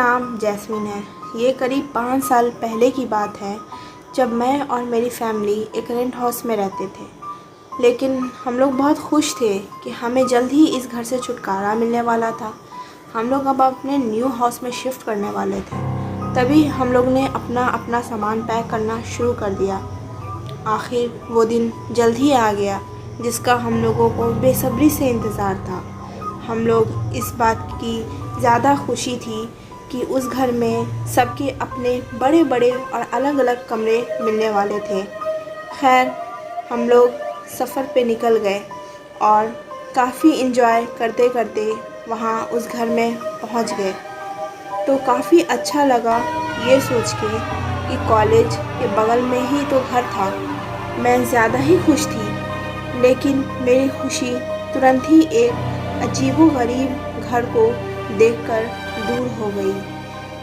नाम जैस्मिन है। ये करीब 5 साल पहले की बात है, जब मैं और मेरी फैमिली एक रेंट हाउस में रहते थे। लेकिन हम लोग बहुत खुश थे कि हमें जल्द ही इस घर से छुटकारा मिलने वाला था। हम लोग अब अपने न्यू हाउस में शिफ्ट करने वाले थे। तभी हम लोग ने अपना अपना सामान पैक करना शुरू कर दिया। आखिर वो दिन जल्द ही आ गया, जिसका हम लोगों को बेसब्री से इंतज़ार था। हम लोग इस बात की ज़्यादा खुशी थी कि उस घर में सबके अपने बड़े बड़े और अलग अलग कमरे मिलने वाले थे। खैर, हम लोग सफ़र पे निकल गए और काफ़ी इन्जॉय करते करते वहाँ उस घर में पहुँच गए। तो काफ़ी अच्छा लगा ये सोच के कि कॉलेज के बगल में ही तो घर था। मैं ज़्यादा ही खुश थी, लेकिन मेरी खुशी तुरंत ही एक अजीबोगरीब घर को देखकर दूर हो गई।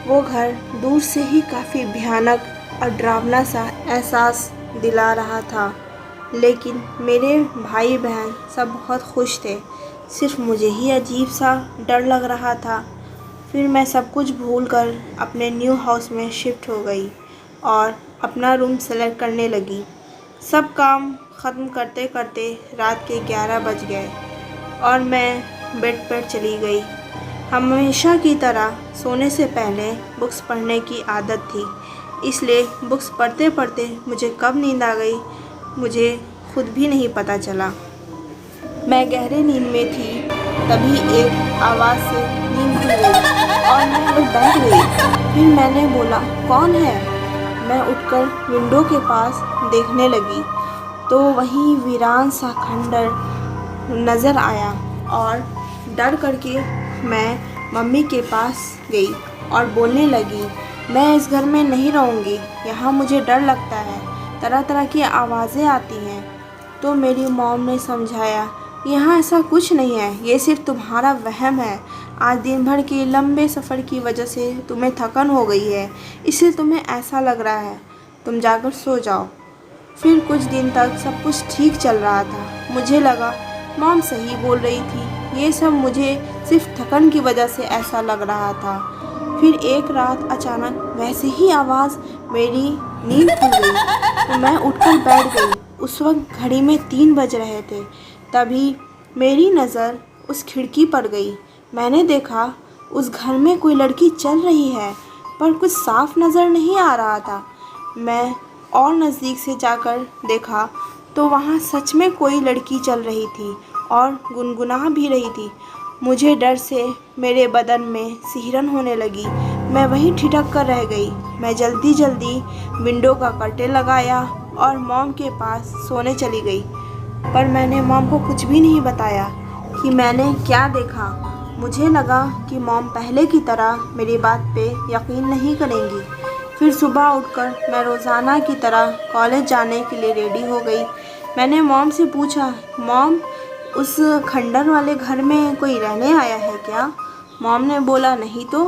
वो घर दूर से ही काफ़ी भयानक और डरावना सा एहसास दिला रहा था। लेकिन मेरे भाई बहन सब बहुत खुश थे, सिर्फ मुझे ही अजीब सा डर लग रहा था। फिर मैं सब कुछ भूलकर अपने न्यू हाउस में शिफ्ट हो गई और अपना रूम सेलेक्ट करने लगी। सब काम ख़त्म करते करते रात के 11 बज गए और मैं बेड पर चली गई। हमेशा की तरह सोने से पहले बुक्स पढ़ने की आदत थी, इसलिए बुक्स पढ़ते पढ़ते मुझे कब नींद आ गई मुझे खुद भी नहीं पता चला। मैं गहरे नींद में थी, तभी एक आवाज़ से नींद खुल गई और मैं उठ बैठ गई। फिर मैंने बोला, कौन है? मैं उठकर विंडो के पास देखने लगी तो वहीं वीरान सा खंडर नज़र आया और डर करके मैं मम्मी के पास गई और बोलने लगी, मैं इस घर में नहीं रहूँगी, यहाँ मुझे डर लगता है, तरह तरह की आवाज़ें आती हैं। तो मेरी मॉम ने समझाया, यहाँ ऐसा कुछ नहीं है, ये सिर्फ तुम्हारा वहम है। आज दिन भर के लंबे सफ़र की वजह से तुम्हें थकन हो गई है, इसलिए तुम्हें ऐसा लग रहा है। तुम जाकर सो जाओ। फिर कुछ दिन तक सब कुछ ठीक चल रहा था। मुझे लगा मॉम सही बोल रही थी, ये सब मुझे सिर्फ थकन की वजह से ऐसा लग रहा था। फिर एक रात अचानक वैसे ही आवाज़ मेरी नींद खुल गई तो मैं उठकर बैठ गई। उस वक्त घड़ी में 3 बज रहे थे। तभी मेरी नज़र उस खिड़की पर गई। मैंने देखा उस घर में कोई लड़की चल रही है, पर कुछ साफ नज़र नहीं आ रहा था। मैं और नज़दीक से जाकर देखा तो वहाँ सच में कोई लड़की चल रही थी और गुनगुना भी रही थी। मुझे डर से मेरे बदन में सिहरन होने लगी। मैं वहीं ठिठक कर रह गई। मैं जल्दी जल्दी विंडो का कर्टेन लगाया और मॉम के पास सोने चली गई। पर मैंने मॉम को कुछ भी नहीं बताया कि मैंने क्या देखा। मुझे लगा कि मॉम पहले की तरह मेरी बात पे यकीन नहीं करेंगी। फिर सुबह उठकर मैं रोज़ाना की तरह कॉलेज जाने के लिए रेडी हो गई। मैंने मॉम से पूछा, मॉम उस खंडर वाले घर में कोई रहने आया है क्या? मॉम ने बोला, नहीं तो।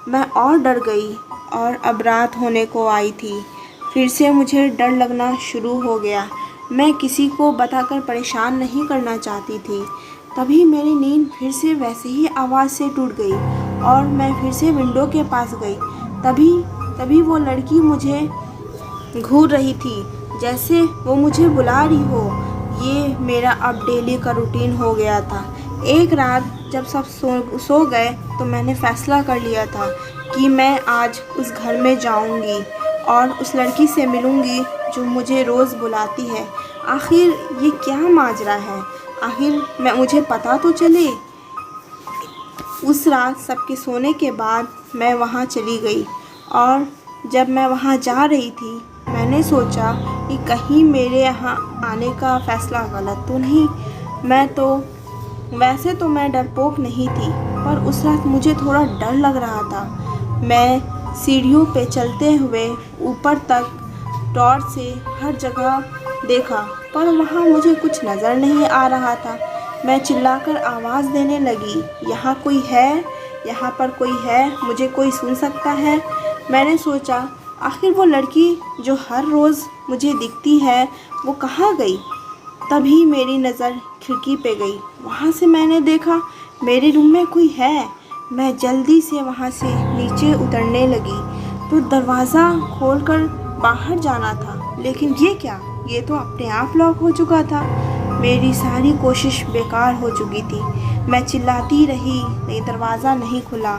मैं और डर गई और अब रात होने को आई थी। फिर से मुझे डर लगना शुरू हो गया। मैं किसी को बताकर परेशान नहीं करना चाहती थी। तभी मेरी नींद फिर से वैसे ही आवाज़ से टूट गई और मैं फिर से विंडो के पास गई। तभी वो लड़की मुझे घूर रही थी, जैसे वो मुझे बुला रही हो। ये मेरा अब डेली का रूटीन हो गया था। एक रात जब सब सो गए तो मैंने फ़ैसला कर लिया था कि मैं आज उस घर में जाऊंगी और उस लड़की से मिलूंगी जो मुझे रोज़ बुलाती है। आखिर ये क्या माजरा है? आखिर मुझे पता तो चले। उस रात सबके सोने के बाद मैं वहाँ चली गई और जब मैं वहाँ जा रही थी मैंने सोचा कि कहीं मेरे यहाँ आने का फ़ैसला गलत तो नहीं। वैसे तो मैं डरपोक नहीं थी, पर उस रात मुझे थोड़ा डर लग रहा था। मैं सीढ़ियों पे चलते हुए ऊपर तक टॉर्च से हर जगह देखा, पर वहाँ मुझे कुछ नज़र नहीं आ रहा था। मैं चिल्लाकर आवाज़ देने लगी, यहाँ कोई है? यहाँ पर कोई है? मुझे कोई सुन सकता है? मैंने सोचा, आखिर वो लड़की जो हर रोज़ मुझे दिखती है वो कहाँ गई? तभी मेरी नज़र खिड़की पे गई। वहाँ से मैंने देखा मेरे रूम में कोई है। मैं जल्दी से वहाँ से नीचे उतरने लगी तो दरवाज़ा खोलकर बाहर जाना था, लेकिन ये क्या, ये तो अपने आप लॉक हो चुका था। मेरी सारी कोशिश बेकार हो चुकी थी। मैं चिल्लाती रही, लेकिन दरवाज़ा नहीं खुला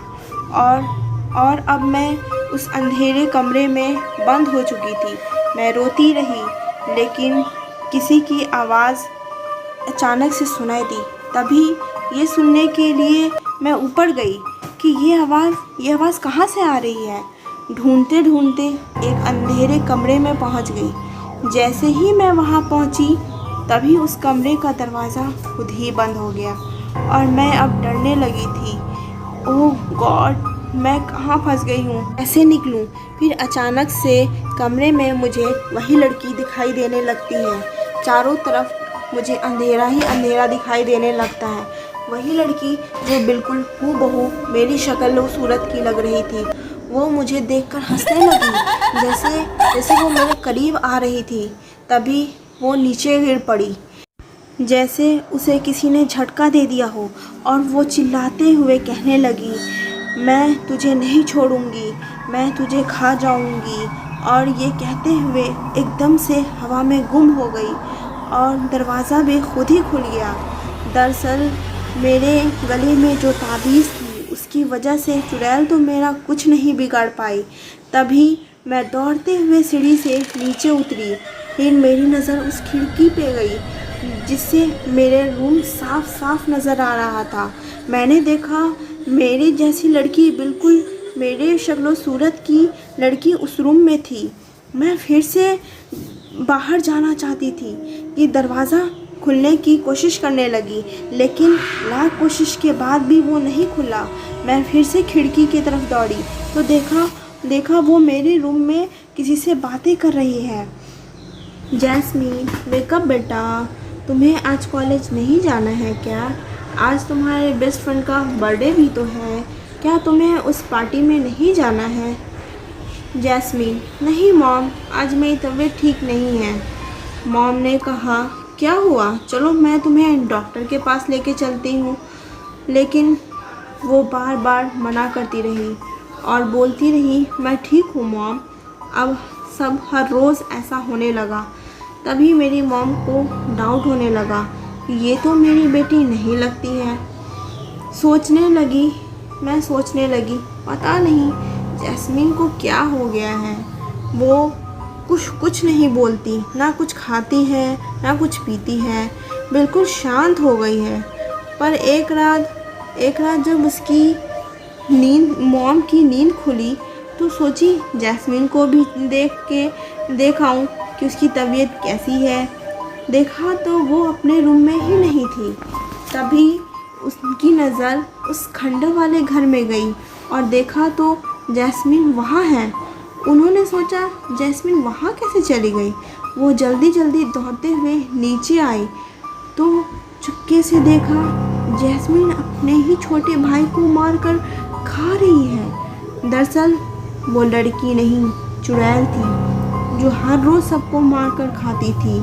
और अब मैं उस अंधेरे कमरे में बंद हो चुकी थी। मैं रोती रही, लेकिन किसी की आवाज़ अचानक से सुनाई दी। तभी ये सुनने के लिए मैं ऊपर गई कि ये आवाज़ कहाँ से आ रही है। ढूंढते ढूंढते एक अंधेरे कमरे में पहुँच गई। जैसे ही मैं वहाँ पहुँची तभी उस कमरे का दरवाज़ा खुद ही बंद हो गया और मैं अब डरने लगी थी। ओह गॉड, मैं कहाँ फंस गई हूँ, कैसे निकलूँ। फिर अचानक से कमरे में मुझे वही लड़की दिखाई देने लगती है। चारों तरफ मुझे अंधेरा ही अंधेरा दिखाई देने लगता है। वही लड़की जो बिल्कुल हूबहू मेरी शक्ल और सूरत की लग रही थी, वो मुझे देखकर हंसने लगी, जैसे वो मेरे करीब आ रही थी। तभी वो नीचे गिर पड़ी, जैसे उसे किसी ने झटका दे दिया हो, और वो चिल्लाते हुए कहने लगी, मैं तुझे नहीं छोड़ूंगी, मैं तुझे खा जाऊंगी। और ये कहते हुए एकदम से हवा में गुम हो गई और दरवाज़ा भी खुद ही खुल गया। दरअसल मेरे गले में जो ताबीज़ थी उसकी वजह से चुड़ैल तो मेरा कुछ नहीं बिगाड़ पाई। तभी मैं दौड़ते हुए सीढ़ी से नीचे उतरी। फिर मेरी नज़र उस खिड़की पे गई जिससे मेरे रूम साफ साफ नज़र आ रहा था। मैंने देखा मेरी जैसी लड़की, बिल्कुल मेरे शक्ल सूरत की लड़की उस रूम में थी। मैं फिर से बाहर जाना चाहती थी कि दरवाज़ा खुलने की कोशिश करने लगी, लेकिन लाख कोशिश के बाद भी वो नहीं खुला। मैं फिर से खिड़की की तरफ दौड़ी तो देखा वो मेरे रूम में किसी से बातें कर रही है। जैस्मीन, वेकअप बेटा, तुम्हें आज कॉलेज नहीं जाना है क्या? आज तुम्हारे बेस्ट फ्रेंड का बर्थडे भी तो है, क्या तुम्हें उस पार्टी में नहीं जाना है? जैस्मीन, नहीं मॉम, आज मेरी तबीयत ठीक नहीं है। मॉम ने कहा, क्या हुआ, चलो मैं तुम्हें डॉक्टर के पास लेके चलती हूँ। लेकिन वो बार बार मना करती रही और बोलती रही, मैं ठीक हूँ मॉम। अब सब हर रोज़ ऐसा होने लगा। तभी मेरी मॉम को डाउट होने लगा कि ये तो मेरी बेटी नहीं लगती है। मैं सोचने लगी पता नहीं जैस्मीन को क्या हो गया है। वो कुछ नहीं बोलती, ना कुछ खाती है ना कुछ पीती है, बिल्कुल शांत हो गई है। पर एक रात जब उसकी मॉम की नींद खुली तो सोची जैस्मीन को भी देखाऊं कि उसकी तबीयत कैसी है। देखा तो वो अपने रूम में ही नहीं थी। तभी उसकी नज़र उस खंडर वाले घर में गई और देखा तो जैस्मीन वहाँ है। उन्होंने सोचा जैस्मीन वहाँ कैसे चली गई। वो जल्दी दौड़ते हुए नीचे आई तो चुपके से देखा जैस्मीन अपने ही छोटे भाई को मारकर खा रही है। दरअसल वो लड़की नहीं, चुड़ैल थी जो हर रोज़ सबको मारकर खाती थी।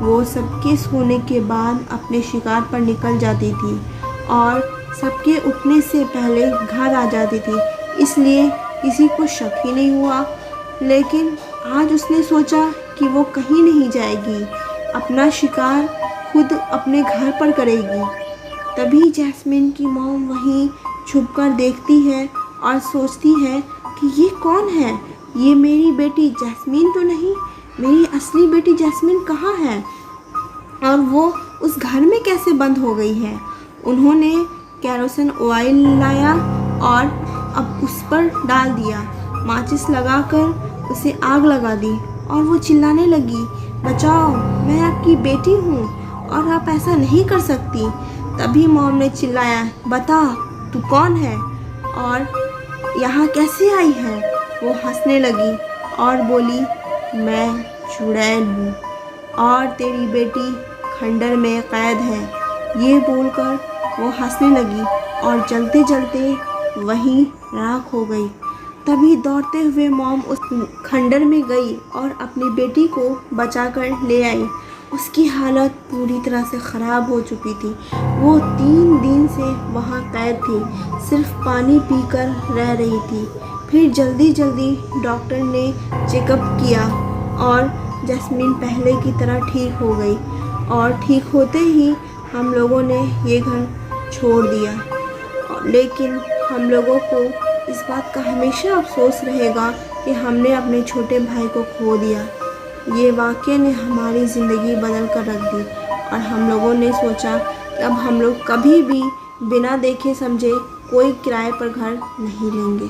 वो सबके सोने के बाद अपने शिकार पर निकल जाती थी और सबके उठने से पहले घर आ जाती थी, इसलिए किसी को शक ही नहीं हुआ। लेकिन आज उसने सोचा कि वो कहीं नहीं जाएगी, अपना शिकार खुद अपने घर पर करेगी। तभी जैस्मीन की मॉम वहीं छुपकर देखती है और सोचती है कि ये कौन है, ये मेरी बेटी जैस्मीन तो नहीं, मेरी असली बेटी जैस्मीन कहाँ है और वो उस घर में कैसे बंद हो गई है। उन्होंने केरोसिन ऑयल लाया और अब उस पर डाल दिया, माचिस लगाकर उसे आग लगा दी और वो चिल्लाने लगी, बचाओ, मैं आपकी बेटी हूँ और आप ऐसा नहीं कर सकती। तभी मॉम ने चिल्लाया, बता तू कौन है और यहाँ कैसे आई है। वो हंसने लगी और बोली, मैं चुड़ैल हूँ और तेरी बेटी खंडर में कैद है। ये बोलकर वो हंसने लगी और जलते वहीं राख हो गई। तभी दौड़ते हुए मॉम उस खंडर में गई और अपनी बेटी को बचाकर ले आई। उसकी हालत पूरी तरह से ख़राब हो चुकी थी। वो 3 दिन से वहाँ कैद थी, सिर्फ पानी पीकर रह रही थी। फिर जल्दी जल्दी डॉक्टर ने चेकअप किया और जैस्मीन पहले की तरह ठीक हो गई। और ठीक होते ही हम लोगों ने ये घर छोड़ दिया। लेकिन हम लोगों को इस बात का हमेशा अफसोस रहेगा कि हमने अपने छोटे भाई को खो दिया। ये वाक़या ने हमारी ज़िंदगी बदल कर रख दी और हम लोगों ने सोचा कि अब हम लोग कभी भी बिना देखे समझे कोई किराए पर घर नहीं लेंगे।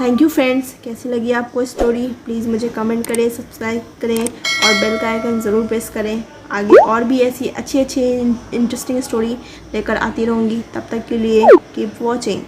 Thank you friends. कैसी लगी आपको स्टोरी? प्लीज़ मुझे कमेंट करें, सब्सक्राइब करें और बेल का आइकन ज़रूर प्रेस करें। आगे और भी ऐसी अच्छी इंटरेस्टिंग स्टोरी लेकर आती रहूँगी। तब तक के लिए कीप वॉचिंग।